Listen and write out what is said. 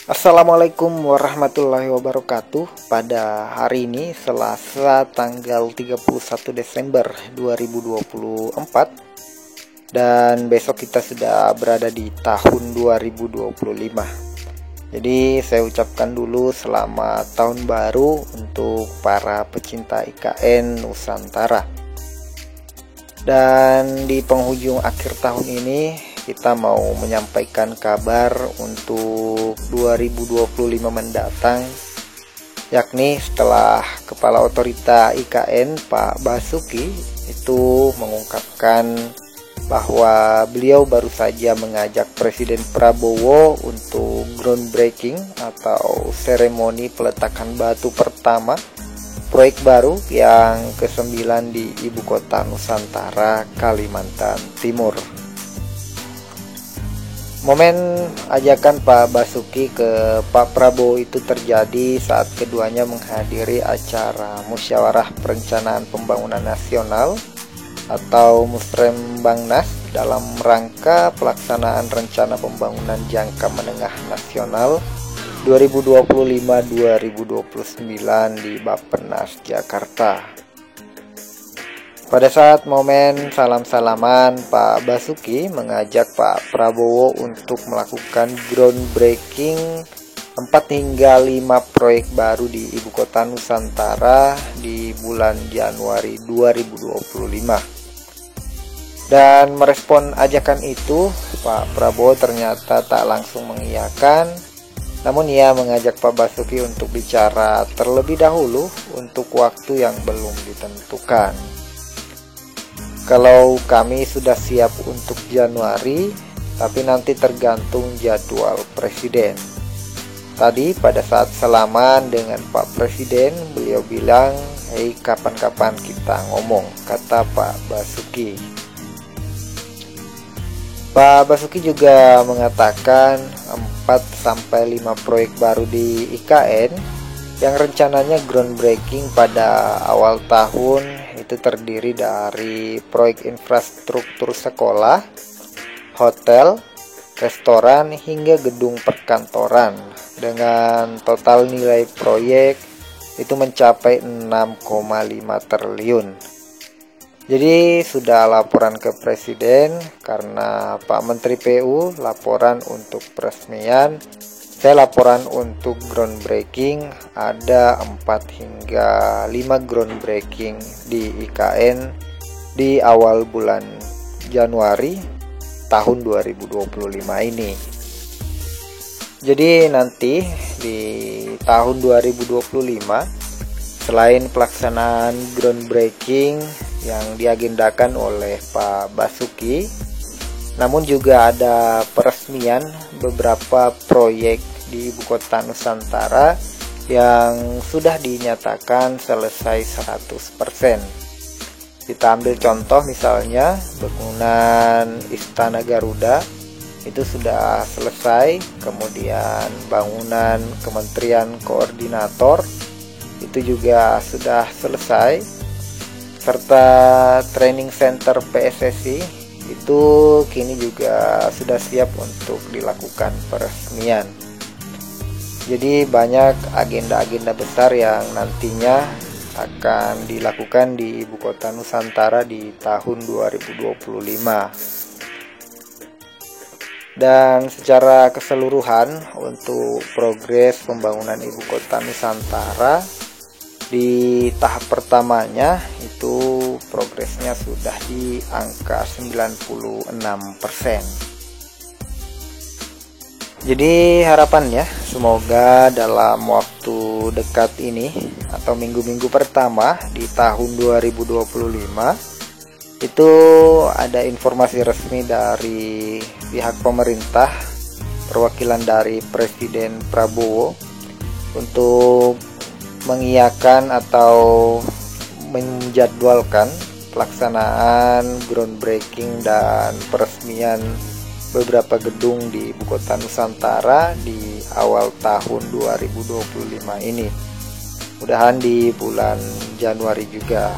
Assalamualaikum warahmatullahi wabarakatuh. Pada hari ini Selasa tanggal 31 Desember 2024 dan besok kita sudah berada di tahun 2025. Jadi saya ucapkan dulu selamat tahun baru untuk para pecinta IKN Nusantara. Dan di penghujung akhir tahun ini kita mau menyampaikan kabar untuk 2025 mendatang, yakni setelah Kepala Otorita IKN Pak Basuki itu mengungkapkan bahwa beliau baru saja mengajak Presiden Prabowo untuk groundbreaking atau seremoni peletakan batu pertama proyek baru yang ke-9 di Ibu Kota Nusantara, Kalimantan Timur. Momen ajakan Pak Basuki ke Pak Prabowo itu terjadi saat keduanya menghadiri acara Musyawarah Perencanaan Pembangunan Nasional atau Musrembangnas dalam rangka pelaksanaan Rencana Pembangunan Jangka Menengah Nasional 2025-2029 di Bappenas, Jakarta. Pada saat momen salam-salaman, Pak Basuki mengajak Pak Prabowo untuk melakukan groundbreaking 4 hingga 5 proyek baru di Ibu Kota Nusantara di bulan Januari 2025. Dan merespon ajakan itu, Pak Prabowo ternyata tak langsung mengiyakan, namun ia mengajak Pak Basuki untuk bicara terlebih dahulu untuk waktu yang belum ditentukan. Kalau kami sudah siap untuk Januari, tapi nanti tergantung jadwal Presiden. Tadi pada saat salaman dengan Pak Presiden, beliau bilang, "Hei, kapan-kapan kita ngomong," kata Pak Basuki. Pak Basuki juga mengatakan 4-5 proyek baru di IKN yang rencananya groundbreaking pada awal tahun itu terdiri dari proyek infrastruktur sekolah, hotel, restoran, hingga gedung perkantoran dengan total nilai proyek itu mencapai 6,5 triliun. Jadi sudah laporan ke Presiden karena Pak Menteri PU laporan untuk peresmian, saya laporan untuk groundbreaking, ada 4 hingga 5 groundbreaking di IKN di awal bulan Januari tahun 2025 ini. Jadi nanti di tahun 2025 selain pelaksanaan groundbreaking yang diagendakan oleh Pak Basuki, namun juga ada peresmian beberapa proyek di Ibu Kota Nusantara yang sudah dinyatakan selesai 100%. Kita ambil contoh misalnya bangunan Istana Garuda itu sudah selesai, kemudian bangunan Kementerian Koordinator itu juga sudah selesai, serta training center PSSI itu kini juga sudah siap untuk dilakukan peresmian. Jadi banyak agenda-agenda besar yang nantinya akan dilakukan di Ibu Kota Nusantara di tahun 2025. Dan secara keseluruhan untuk progres pembangunan Ibu Kota Nusantara di tahap pertamanya itu progresnya sudah di angka 96%. Jadi harapannya semoga dalam waktu dekat ini atau minggu-minggu pertama di tahun 2025 itu ada informasi resmi dari pihak pemerintah, perwakilan dari Presiden Prabowo untuk mengiyakan atau menjadwalkan pelaksanaan groundbreaking dan peresmian beberapa gedung di Ibu Kota Nusantara di awal tahun 2025 ini. Mudah-mudahan di bulan Januari juga.